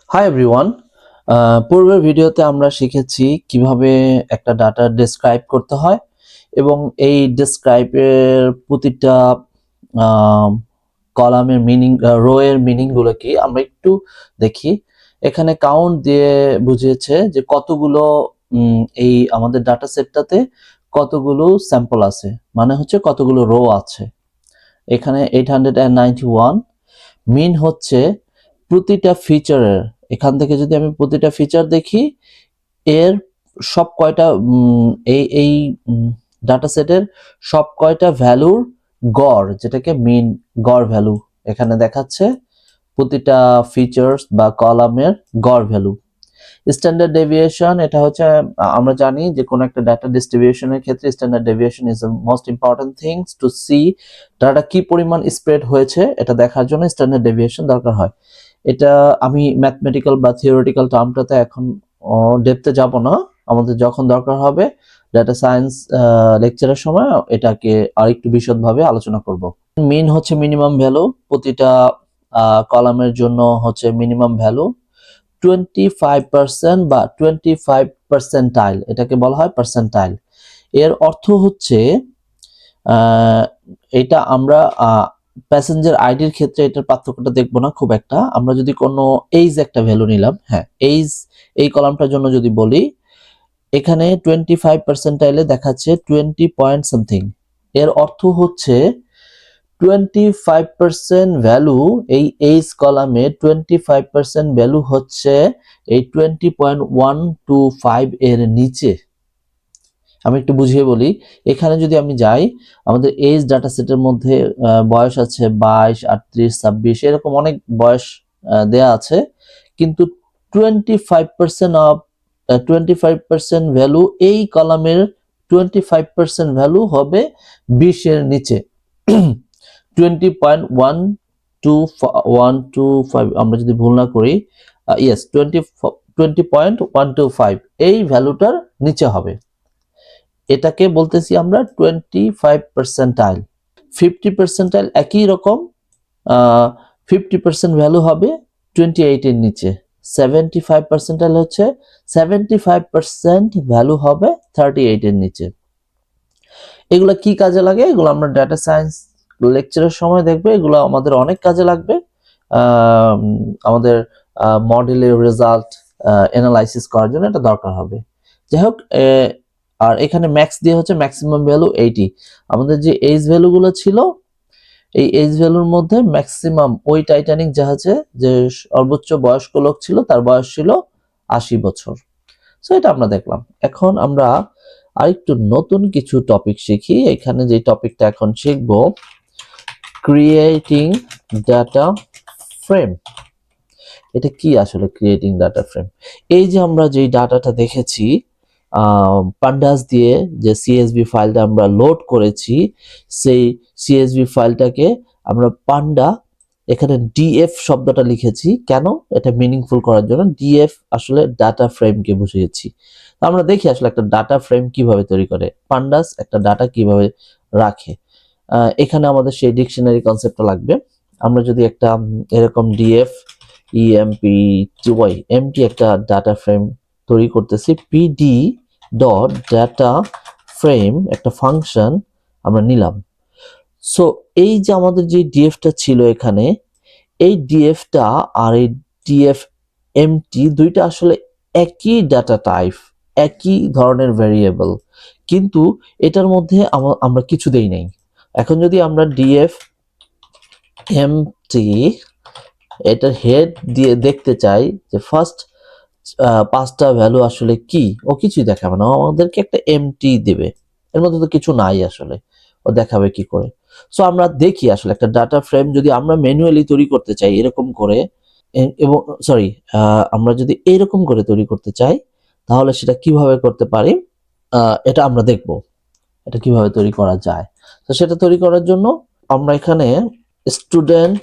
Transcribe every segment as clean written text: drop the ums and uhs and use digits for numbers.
Hi everyone. পূর্বের ভিডিওতে আমরা শিখেছি কিভাবে একটা ডাটা ডেসক্রাইব করতে হয় এবং এই ডেসক্রাইবের প্রতিটা কলামের মিনিং, রো এর মিনিংগুলো কি আমরা একটু দেখি। এখানে কাউন্ট দিয়ে বুঝিয়েছে যে কতগুলো এই আমাদের ডাটা সেটটাতে কতগুলো স্যাম্পল আছে, মানে হচ্ছে কতগুলো রো আছে। এখানে 891 মিন হচ্ছে প্রতিটা ফিচারের, এখান থেকে যদি আমি প্রতিটা ফিচার দেখি এর সব কয়টা এই ডাটা সেটের সব কয়টা ভ্যালুর গড়, যেটাকে মিন গড় ভ্যালু এখানে দেখাচ্ছে প্রতিটা ফিচার্স বা কলামের গড় ভ্যালু। স্ট্যান্ডার্ড ডেভিয়েশন, এটা হচ্ছে আমরা জানি যে কোন একটা ডাটা ডিস্ট্রিবিউশনের ক্ষেত্রে standard deviation is the most important things to see data কি পরিমাণ স্প্রেড হয়েছে, এটা দেখার জন্য স্ট্যান্ডার্ড ডেভিয়েশন দরকার হয়। এটা আমি ম্যাথমেটিক্যাল বা থিওরিটিক্যাল টার্মটাতে এখন ডেপথে যাব না, আমাদের যখন দরকার হবে ডাটা সায়েন্স লেকচারের সময় এটাকে আরেকটু বিশদভাবে আলোচনা করব। মিন হচ্ছে মিনিমাম ভ্যালু, প্রতিটা কলামের জন্য হচ্ছে মিনিমাম ভ্যালু 25% বা 25 পার্সেন্টাইল, এটাকে বলা হয় পার্সেন্টাইল। এর অর্থ হচ্ছে এটা আমরা প্যাসেঞ্জার আইডির ক্ষেত্রে এটার পার্থক্যটা দেখবো না খুব একটা। আমরা যদি কোনো এইজ একটা ভ্যালু নিলাম, হ্যাঁ এইজ এই কলামটার জন্য যদি বলি, এখানে 25 পার্সেন্টাইলে দেখাচ্ছে 20 পয়েন্ট সামথিং। এর অর্থ হচ্ছে 25% ভ্যালু, এই এইজ কলামে 25% ভ্যালু হচ্ছে এই 20.125 এর নিচে। আমি একটু বুঝিয়ে বলি, এখানে যদি আমি যাই আমাদের এইজ ডাটা সেটের মধ্যে বয়স আছে 22, 38, 26 এরকম অনেক বয়স দেয়া আছে, কিন্তু 25% অফ 25% ভ্যালু এই কলামের 25% ভ্যালু হবে 20 এর নিচে। 20.125 আমরা যদি ভুল না করি, ইয়েস 20.125 এই ভ্যালুটার নিচে হবে। এটাকে বলতেছি আমরা 25 পার্সেন্টাইল। 50 পার্সেন্টাইল একই রকম, 50% ভ্যালু হবে 28 এর নিচে। 75 পার্সেন্টাইল হচ্ছে 75% ভ্যালু হবে 38 এর নিচে। এগুলো কি কাজে লাগে, এগুলো আমরা ডাটা সায়েন্স লেকচারের সময় দেখবো, এগুলো আমাদের অনেক কাজে লাগবে। আমাদের মডেলের রেজাল্ট অ্যানালাইসিস করার জন্য এটা দরকার হবে। যাই হোক, আর এখানে ম্যাক্স দিয়ে হচ্ছে ম্যাক্সিমাম ভ্যালু 80। আমাদের যে এইজ ভ্যালুগুলো ছিল, এই এইজ ভ্যালুর মধ্যে ম্যাক্সিমাম ওই টাইটানিক জাহাজে যে সর্বোচ্চ বয়স্ক লোক ছিল তার বয়স ছিল 80 বছর। সো এটা আমরা দেখলাম। এখন আমরা আরেকটু নতুন কিছু টপিক শিখি। এখানে যে টপিকটা এখন শিখব, ক্রিয়েটিং ডাটা ফ্রেম। এটা কি আসলে ক্রিয়েটিং ডাটা ফ্রেম? এই যে আমরা যে ডাটাটা দেখেছি পান্ডাস দিয়ে, যে সিএসভি ফাইলটা আমরা লোড করেছি, সেই সিএসভি ফাইলটাকে আমরা পান্ডা, এখানে ডিএফ শব্দটা লিখেছি কেন, এটা মিনিংফুল করার জন্য। ডিএফ আসলে ডাটা ফ্রেমকে বুঝিয়েছি। আমরা দেখি আসলে একটা ডাটা ফ্রেম কিভাবে তৈরি করে, পান্ডাস একটা ডাটা কিভাবে রাখে। এখানে আমাদের সেই ডিকশনারি কনসেপ্টটা লাগবে। আমরা যদি একটা এরকম ডিএফ এমটি একটা ডাটা ফ্রেম তৈরি করতেছি, পিডি ডট ডাটা ফ্রেম একটা ফাংশন আমরা নিলাম। সো এই যে আমাদের যে ডিএফটা ছিল এখানে, এই ডিএফটা আর এই ডিএফ এমটি দুইটা আসলে একই ডাটা টাইপ, একই ধরনের ভেরিয়েবল, কিন্তু এটার মধ্যে আমরা কিছু দেই নাই। এখন যদি আমরা ডিএফ এমটি এটার হেড দিয়ে দেখতে চাই যে ফার্স্ট 5টা ভ্যালু আসলে কি, ও কিছুই দেখাবে না, আমাদেরকে একটা এমটি দেবে, এর মধ্যে তো কিছু নাই আসলে, ও দেখাবে কি করে? সো আমরা দেখি আসলে একটা ডাটা ফ্রেম যদি আমরা ম্যানুয়ালি তৈরি করতে চাই এরকম করে, এবং সরি, আমরা যদি এরকম করে তৈরি করতে চাই তাহলে সেটা কিভাবে করতে পারি, এটা আমরা দেখব এটা কিভাবে তৈরি করা যায়। তো সেটা তৈরি করার জন্য আমরা এখানে স্টুডেন্ট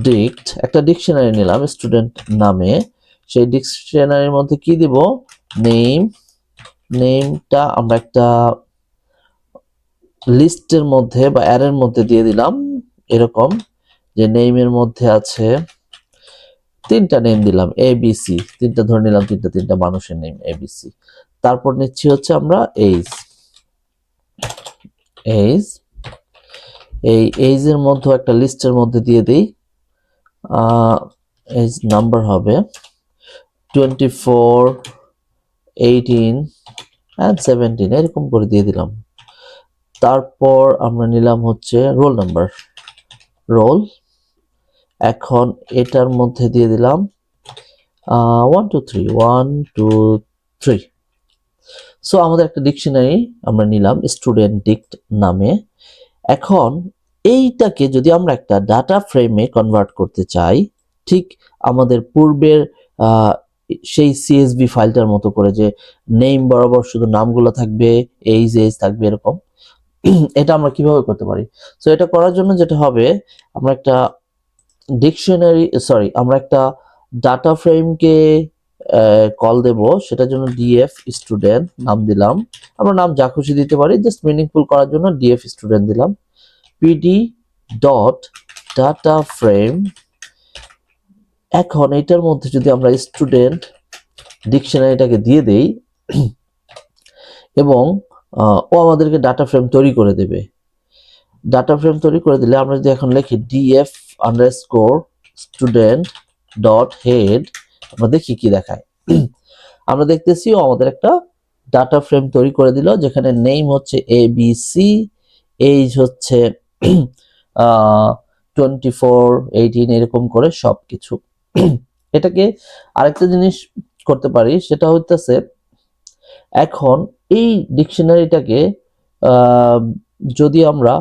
ডিক্ট একটা ডিকশনারি নিলাম স্টুডেন্ট নামে। সেই ডিকশনারির মধ্যে কি দিব, নেম, নেমটা আমরা একটা লিস্টের মধ্যে বা অ্যারের মধ্যে দিয়ে দিলাম, এরকম যে নেমের মধ্যে আছে তিনটা নেম দিলাম ABC, তিনটা ধরে নিলাম, তিনটা মানুষের নেম ABC। তারপর নিচ্ছি হচ্ছে আমরা এইজ, এই এইজের মধ্যে একটা লিস্টের মধ্যে দিয়ে দিই, এইজ নাম্বার হবে 24, 18 and 17 এরকম করে দিয়ে দিলাম। তারপর আমরা নিলাম হচ্ছে রোল নাম্বার, রোল। এখন এটার মধ্যে দিয়ে দিলাম 1 2 3 1 2 3। সো আমাদের একটা ডিকশনারি আমরা নিলাম স্টুডেন্ট ডিক্ট নামে। এখন এইটাকে যদি আমরা একটা ডাটা ফ্রেমে কনভার্ট করতে চাই, ঠিক আমাদের পূর্বের সেই সিএসভি ফাইলটার মতো করে, যে নেম বরাবর শুধু নামগুলো থাকবে, এইজ থাকবে এরকম, এটা আমরা কিভাবে করতে পারি? সো এটা করার জন্য যেটা হবে, আমরা একটা আমরা একটা ডাটা ফ্রেমকে কল দেব, সেটার জন্য ডিএফ স্টুডেন্ট নাম দিলাম। আমরা নাম যা খুশি দিতে পারি, জাস্ট মিনিংফুল করার জন্য ডিএফ স্টুডেন্ট দিলাম। PD dot data frame. এখন এটার মধ্যে যদি আমরা স্টুডেন্ট ডিকশনারিটাকে দিয়ে দেই এবং ও আমাদেরকে ডাটা ফ্রেম তৈরি করে দেবে। ডাটা ফ্রেম তৈরি করে দিলে আমরা যদি এখন লিখি DF underscore student dot head, আমরা দেখি কি দেখায়। আমরা দেখতেছি ও আমাদের একটা ডাটা ফ্রেম তৈরি করে দিল, যেখানে নেম হচ্ছে ABC, এইজ হচ্ছে 24, 18 এরকম করে সবকিছু। এটাকে আরেকটা জিনিস করতে পারি, সেটা হইতেছে এখন এই ডিকশনারিটাকে যদি আমরা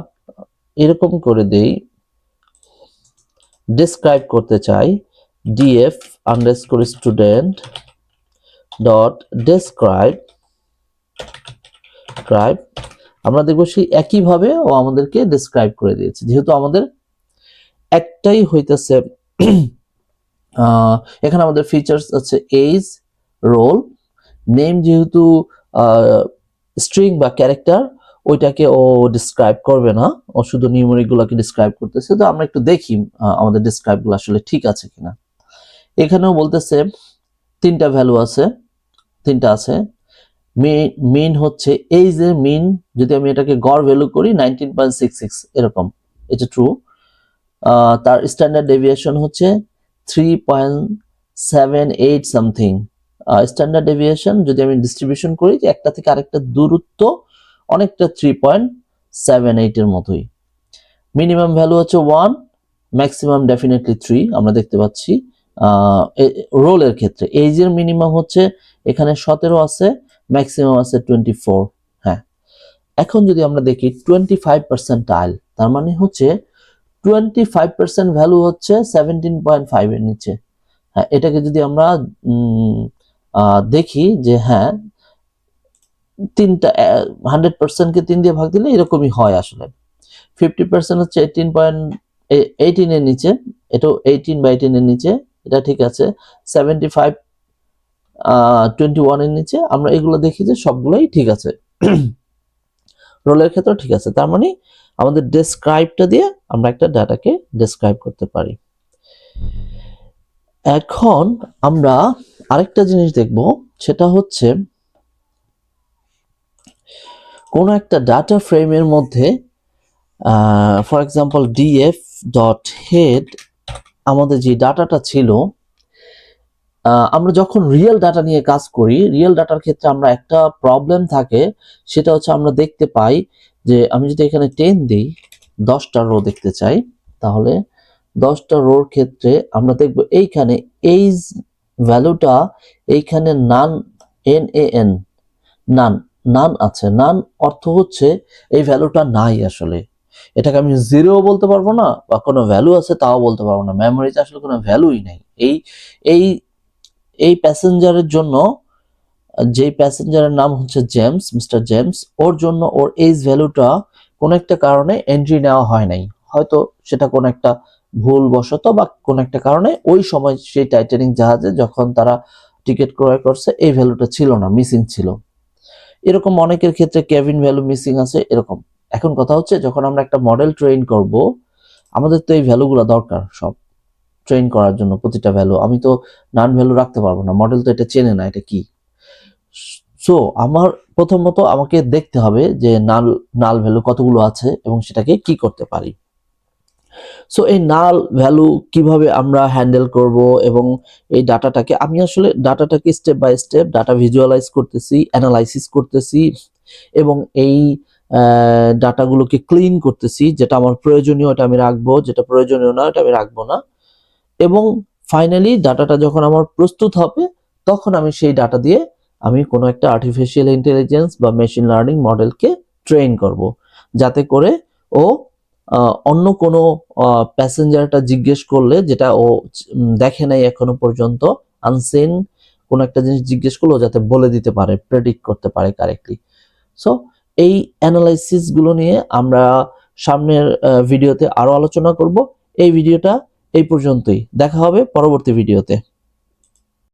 এরকম করে দেই, ডেসক্রাইব করতে চাই, DF underscore student dot describe, আমরা দেখবো সেই একইভাবে ও আমাদেরকে ডেসক্রাইব করে দিয়েছে। যেহেতু আমাদের একটাই হইতেছে, এখানে আমাদের ফিচার্স আছে এইজ, রোল, নেম যেহেতু স্ট্রিং বা ক্যারেক্টার, ওইটাকে ও ডিসক্রাইব করবে না, ও শুধু নিউমেরিক গুলোকে ডিসক্রাইব করতেছে। তো আমরা একটু দেখি আমাদের ডিসক্রাইব গুলো আসলে ঠিক আছে কিনা। এখানেও বলতেছে তিনটা ভ্যালু আছে, তিনটা আছে। মিন হচ্ছে এইজ এর মিন, যদি আমি এটাকে গড় ভ্যালু করি 19.66 এরকম, এটা ট্রু। তার স্ট্যান্ডার্ড ডেভিয়েশন হচ্ছে 3.78 সামথিং। স্ট্যান্ডার্ড ডেভিয়েশন যদি আমি ডিস্ট্রিবিউশন করি, যে একটা থেকে আরেকটা দূরত্ব অনেকটা 3.78 এর মতোই। মিনিমাম ভ্যালু হচ্ছে 1, ম্যাক্সিমাম ডেফিনেটলি 3 আমরা দেখতে পাচ্ছি। রোলের ক্ষেত্রে এইজের মিনিমাম হচ্ছে এখানে 17 আছে, ম্যাক্সিমাম আছে 24। হ্যাঁ, এখন যদি আমরা দেখি 25%, তার মানে হচ্ছে 25% ভ্যালু হচ্ছে 17.5 এর নিচে। হ্যাঁ, এটাকে যদি আমরা দেখি যে হ্যাঁ, তিনটা 100% কে 3 দিয়ে ভাগ দিলে এরকমই হয় আসলে। 50% হচ্ছে 18 এর নিচে, এটা 18/18 এর নিচে, এটা ঠিক আছে। 75 21 এর নিচে, আমরা এগুলো দেখি যে সবগুলোই ঠিক আছে। রোলের ক্ষেত্রে ঠিক আছে, তার মানে আমাদের ডেসক্রাইবটা দিয়ে আমরা একটা ডাটাকে ডেসক্রাইব করতে পারি। এখন আমরা আরেকটা জিনিস দেখব, সেটা হচ্ছে কোন একটা ডাটা ফ্রেমের মধ্যে for example DF dot head, আমাদের যে ডাটাটা ছিল, আমরা যখন রিয়েল ডাটা নিয়ে কাজ করি, রিয়েল ডাটার ক্ষেত্রে আমরা একটা প্রবলেম থাকে, সেটা হচ্ছে আমরা দেখতে পাই যে আমি যদি এখানে 10 দিই, 10টা রো দেখতে চাই, তাহলে 10টা রোর ক্ষেত্রে আমরা দেখব এইখানে এইজ ভ্যালুটা এইখানে নান, NaN, নান আছে। নান অর্থ হচ্ছে এই ভ্যালুটা নাই আসলে। এটাকে আমি জিরো বলতে পারবো না, বা কোনো ভ্যালু আছে তাও বলতে পারবো না। মেমোরিতে আসলে কোনো ভ্যালুই নাই। এই এই প্যাসেঞ্জারের জন্য, যেই প্যাসেঞ্জারের নাম হচ্ছে জেমস, মিস্টার জেমস, ওর জন্য ওর এইজ ভ্যালুটা কোনো একটা কারণে এন্ট্রি নেওয়া হয় নাই। হয়তো সেটা কোনো একটা ভুলবশত বা কোনো একটা কারণে ওই সময় সেই টাইটানিক জাহাজে যখন তারা টিকিট ক্রয় করছে, এই ভ্যালুটা ছিল না, মিসিং ছিল। এরকম অনেকের ক্ষেত্রে কেবিন ভ্যালু মিসিং আছে, এরকম। এখন কথা হচ্ছে, যখন আমরা একটা মডেল ট্রেন করব, আমাদের তো এই ভ্যালুগুলো দরকার সব। ট্রেন করার জন্য প্রতিটা ভ্যালু। আমি তো নান ভ্যালু রাখতে পারবো না, মডেল তো এটা চেনে না এটা কি। সো আমার প্রথমত আমাকে দেখতে হবে যে নাল ভ্যালু কতগুলো আছে এবং সেটাকে কি করতে পারি। সো এই নাল ভ্যালু কিভাবে আমরা হ্যান্ডেল করব এবং এই ডাটাটাকে আমি আসলে ডাটাটাকে step by step data visualize করতেছি, অ্যানালাইসিস করতেছি এবং এই ডাটাগুলোকে ক্লিন করতেছি। যেটা আমার প্রয়োজনীয় ওটা আমি রাখবো, যেটা প্রয়োজনীয় না ওটা আমি রাখবো না। এবং ফাইনালি ডাটাটা যখন আমার প্রস্তুত হবে তখন আমি সেই ডাটা দিয়ে আমি কোনো একটা আর্টিফিশিয়াল ইন্টেলিজেন্স বা মেশিন লার্নিং মডেলকে ট্রেন করব, যাতে করে ও অন্য কোনো প্যাসেঞ্জারটা জিজ্ঞেস করলে যেটা ও দেখে নাই এখনো পর্যন্ত, আনসিন কোনো একটা জিনিস জিজ্ঞেস করলে ও যাতে বলে দিতে পারে, প্রেডিক্ট করতে পারে কারেক্টলি। সো এই অ্যানালাইসিস গুলো নিয়ে আমরা সামনের ভিডিওতে আরো আলোচনা করব। এই ভিডিওটা এই পর্যন্তই, দেখা হবে পরবর্তী ভিডিওতে।